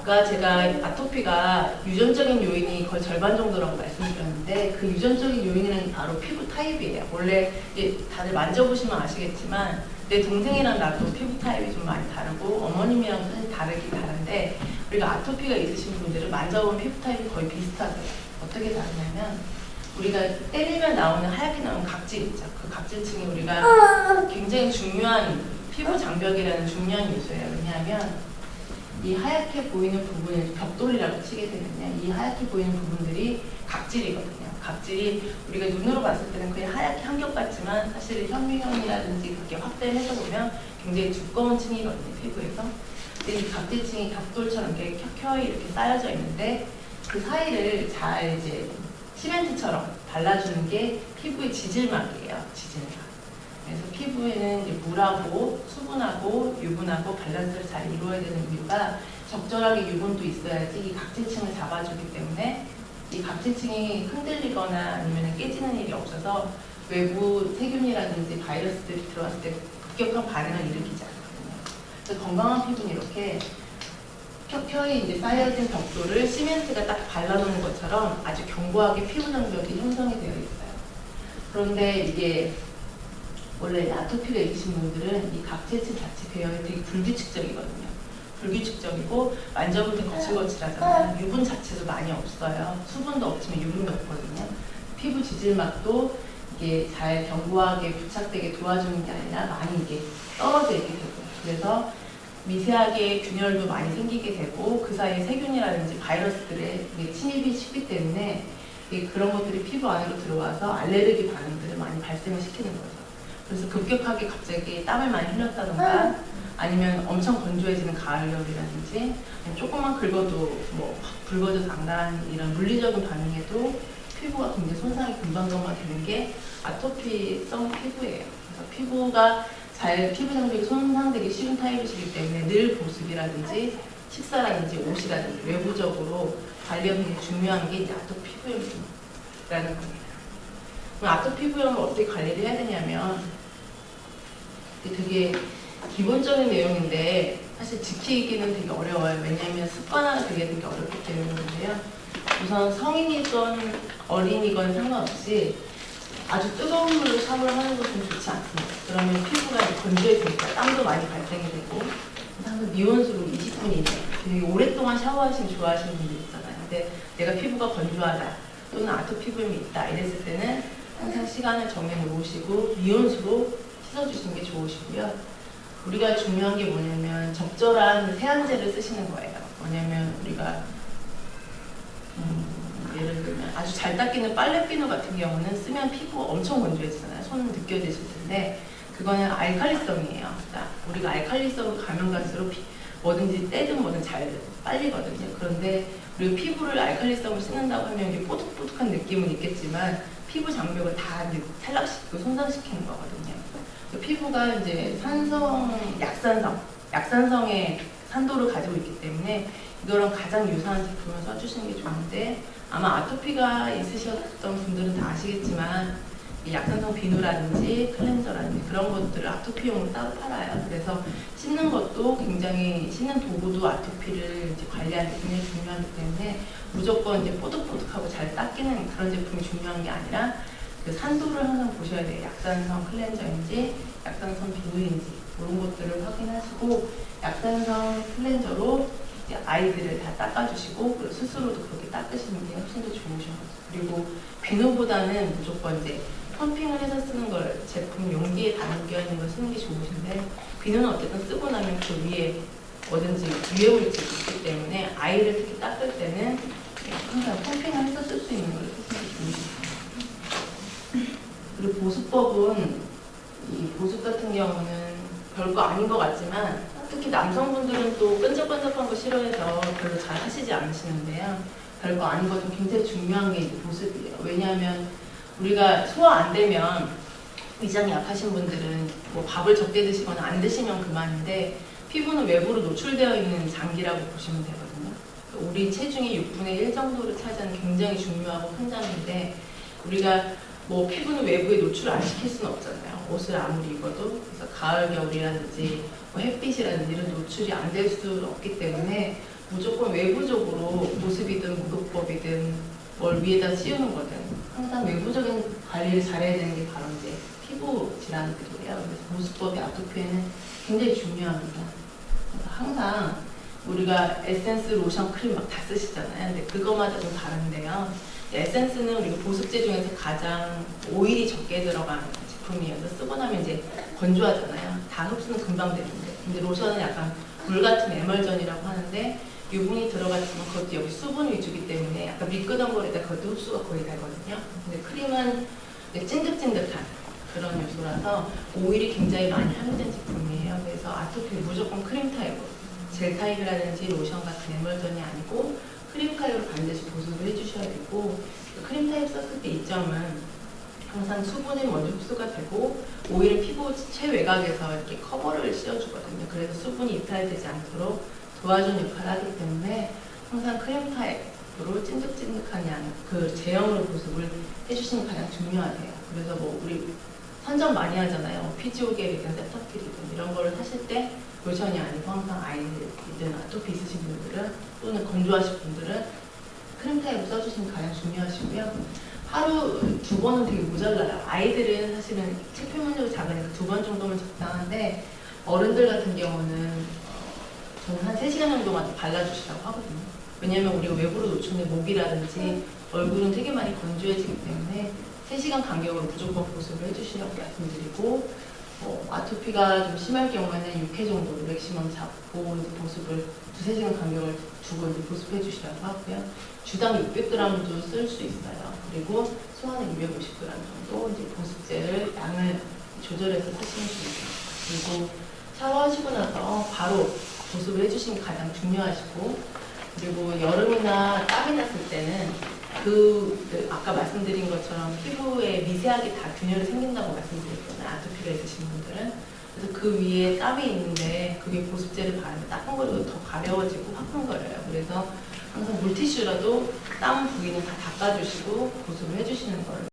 아까 제가 아토피가 유전적인 요인이 거의 절반 정도라고 말씀드렸는데 그 유전적인 요인은 바로 피부 타입이에요. 원래 이제 다들 만져보시면 아시겠지만 내 동생이랑 나도 피부 타입이 좀 많이 다르고 어머님이랑 사실 다르긴 다른데 우리가 아토피가 있으신 분들은 만져보면 피부 타입이 거의 비슷하세요. 어떻게 다르냐면 우리가 때리면 나오는 하얗게 나오는 각질 있죠. 그 각질층이 우리가 굉장히 중요한 피부 장벽이라는 중요한 요소예요. 왜냐하면 이 하얗게 보이는 부분을 벽돌이라고 치게 되면요. 이 하얗게 보이는 부분들이 각질이거든요. 각질이 우리가 눈으로 봤을 때는 그냥 하얗게 한 겹 같지만 사실 현미경이라든지 그렇게 확대해서 보면 굉장히 두꺼운 층이거든요. 피부에서. 근데 이 각질층이 벽돌처럼 이렇게 켜켜이 이렇게 쌓여져 있는데 그 사이를 잘 이제 시멘트처럼 발라주는 게 피부의 지질막이에요. 지질막. 그래서 피부에는 이제 물하고 수분하고 유분하고 밸런스를 잘 이루어야 되는 이유가 적절하게 유분도 있어야지 이 각질층을 잡아주기 때문에 이 각질층이 흔들리거나 아니면 깨지는 일이 없어서 외부 세균이라든지 바이러스들이 들어왔을 때 급격한 반응을 일으키지 않거든요. 그래서 건강한 피부는 이렇게 켜켜이 이제 쌓여진 벽돌을 시멘트가 딱 발라놓은 것처럼 아주 견고하게 피부 장벽이 형성이 되어 있어요. 그런데 이게 원래 아토피가 있으신 분들은 이 각질층 자체 배열이 되게 불규칙적이거든요. 불규칙적이고 만져볼 때 거칠거칠하잖아요. 유분 자체도 많이 없어요. 수분도 없지만 유분도 없거든요. 피부 지질막도 이게 잘 견고하게 부착되게 도와주는 게 아니라 많이 이게 떨어져 있게 되고요. 그래서 미세하게 균열도 많이 생기게 되고 그 사이에 세균이라든지 바이러스들의 침입이 쉽기 때문에 그런 것들이 피부 안으로 들어와서 알레르기 반응들을 많이 발생을 시키는 거죠. 그래서 급격하게 갑자기 땀을 많이 흘렸다던가 아니면 엄청 건조해지는 가을여울이라든지 조금만 긁어도 뭐 붉어져서 안 나는 이런 물리적인 반응에도 피부가 굉장히 손상이 금방금방 되는 게 아토피성 피부예요. 그래서 피부가 잘 피부 장벽이 손상되기 쉬운 타입이시기 때문에 늘 보습이라든지 식사라든지 옷이라든지 외부적으로 관리가 굉장히 중요한 게 이제 아토피 피부염이라는 겁니다. 그럼 아토피 피부염을 어떻게 관리를 해야 되냐면 되게 기본적인 내용인데 사실 지키기는 되게 어려워요. 왜냐하면 습관화가 되게 어렵기 때문인데요. 우선 성인이건 어린이건 상관없이 아주 뜨거운 물로 샤워를 하는 것은 좋지 않습니다. 그러면 피부가 건조해지니까 땀도 많이 발생이 되고 항상 미온수로 20분 이내 되게 오랫동안 샤워하시면 좋아하시는 분들 있잖아요. 근데 내가 피부가 건조하다 또는 아토피 피부염이 있다 이랬을 때는 항상 시간을 정해 놓으시고 미온수로 씻어주시는 게 좋으시고요. 우리가 중요한 게 뭐냐면 적절한 세안제를 쓰시는 거예요. 뭐냐면 우리가 예를 들면 아주 잘 닦이는 빨래비누 같은 경우는 쓰면 피부가 엄청 건조해지잖아요. 손은 느껴지실 텐데 그거는 알칼리성이에요. 그러니까 우리가 알칼리성을 가면 갈수록 뭐든지 때든 뭐든 잘 빨리거든요. 그런데 우리가 피부를 알칼리성을 씻는다고 하면 이게 뽀득뽀득한 느낌은 있겠지만 피부 장벽을 다 탈락시키고 손상시키는 거거든요. 피부가 이제 약산성의 산도를 가지고 있기 때문에 이거랑 가장 유사한 제품을 써주시는 게 좋은데 아마 아토피가 있으셨던 분들은 다 아시겠지만 이 약산성 비누라든지 클렌저라든지 그런 것들을 아토피용으로 따로 팔아요. 그래서 씻는 것도 굉장히 씻는 도구도 아토피를 이제 관리하는 게 굉장히 중요하기 때문에 무조건 이제 뽀득뽀득하고 잘 닦이는 그런 제품이 중요한 게 아니라 그 산도를 항상 보셔야 돼요. 약산성 클렌저인지 약산성 비누인지 이런 것들을 확인하시고 약산성 클렌저로 아이들을 다 닦아주시고 그리고 스스로도 그렇게 닦으시는 게 훨씬 더 좋으신 거죠. 그리고 비누보다는 무조건 이제 펌핑을 해서 쓰는 걸 제품 용기에 담겨 있는 걸 쓰는 게 좋으신데 비누는 어쨌든 쓰고 나면 그 위에 뭐든지 위에 물질이 있기 때문에 아이를 특히 닦을 때는 항상 펌핑을 해서 쓸 수 있는 걸 쓰시는 게 좋으십니다. 그리고 보습법은 이 보습 같은 경우는 별거 아닌 것 같지만 특히 남성분들은 또 끈적끈적한 거 싫어해서 별로 잘 하시지 않으시는데요. 별거 아닌 것도 굉장히 중요한 게 이제 보습이에요. 왜냐하면 우리가 소화 안 되면 위장이 약하신 분들은 뭐 밥을 적게 드시거나 안 드시면 그만인데 피부는 외부로 노출되어 있는 장기라고 보시면 되거든요. 우리 체중의 6분의 1 정도를 차지하는 굉장히 중요하고 큰 장인데 우리가 뭐 피부는 외부에 노출 안 시킬 수는 없잖아요. 옷을 아무리 입어도. 그래서 가을, 겨울이라든지 뭐 햇빛이라든지 이런 노출이 안 될 수 없기 때문에 무조건 외부적으로 보습이든 무급법이든 뭘 위에다 씌우는 거든 항상 외부적인 관리를 잘해야 되는 게 바로 이제 피부 질환들이에요. 그래서 보습법이 아토피에는 굉장히 중요합니다. 그래서 항상 우리가 에센스, 로션, 크림 막 다 쓰시잖아요. 근데 그거마다 좀 다른데요. 에센스는 우리가 보습제 중에서 가장 오일이 적게 들어가는 제품이에요. 그래서 쓰고 나면 이제 건조하잖아요. 다 흡수는 금방 되는데. 근데 로션은 약간 물 같은 에멀전이라고 하는데 유분이 들어갔지만 그것도 여기 수분 위주이기 때문에 약간 미끄덩거리다 그것도 흡수가 거의 되거든요. 근데 크림은 찐득찐득한 그런 요소라서 오일이 굉장히 많이 함유된 제품이에요. 그래서 아토피 무조건 크림 타입으로 젤 타입이라든지 로션 같은 에멀전이 아니고 크림 타입으로 반드시 보습을 해주셔야 되고 크림 타입 썼을 때 이점은 항상 수분이 먼저 흡수가 되고 오일은 피부 최외곽에서 이렇게 커버를 씌워주거든요. 그래서 수분이 이탈되지 않도록 도와주는 역할을 하기 때문에 항상 크림 타입으로 찐득찐득한 양, 그 제형으로 보습을 해주시는 게 가장 중요하대요. 그래서 뭐 우리 선전 많이 하잖아요. 피지오겔이든 세타필이든 이런 거를 사실 때 로션이 아니고 항상 아이들이든 아토피 있으신 분들은 또는 건조하신 분들은 크림 타입을 써주시는 게 가장 중요하시고요. 하루 2번은 되게 모자라요. 아이들은 사실은 책 표면적이 작으니까 2번 정도면 적당한데 어른들 같은 경우는 저는 한 3시간 정도만 발라주시라고 하거든요. 왜냐면 우리가 외부로 노출된 목이라든지 얼굴은 되게 많이 건조해지기 때문에 3시간 간격으로 무조건 보습을 해주시라고 말씀드리고 아토피가 좀 심할 경우에는 6회 정도 맥시멈 잡고 이제 보습을 2~3시간 간격을 두고 이제 보습해 주시라고 하고요. 주당 600g도 쓸 수 있어요. 그리고 소화는 250g 정도 이제 보습제를 양을 조절해서 쓰시면 됩니다. 그리고 샤워하시고 나서 바로 보습을 해주시는 게 가장 중요하시고 그리고 여름이나 땀이 났을 때는 아까 말씀드린 것처럼 피부에 미세하게 다 균열이 생긴다고 말씀드렸잖아요. 아토피가 있으신 분들은. 그래서 그 위에 땀이 있는데 그게 보습제를 바르면 따끔거리고 더 가려워지고 화끈거려요. 그래서 항상 물티슈라도 땀 부위는 다 닦아주시고 보습을 해주시는 걸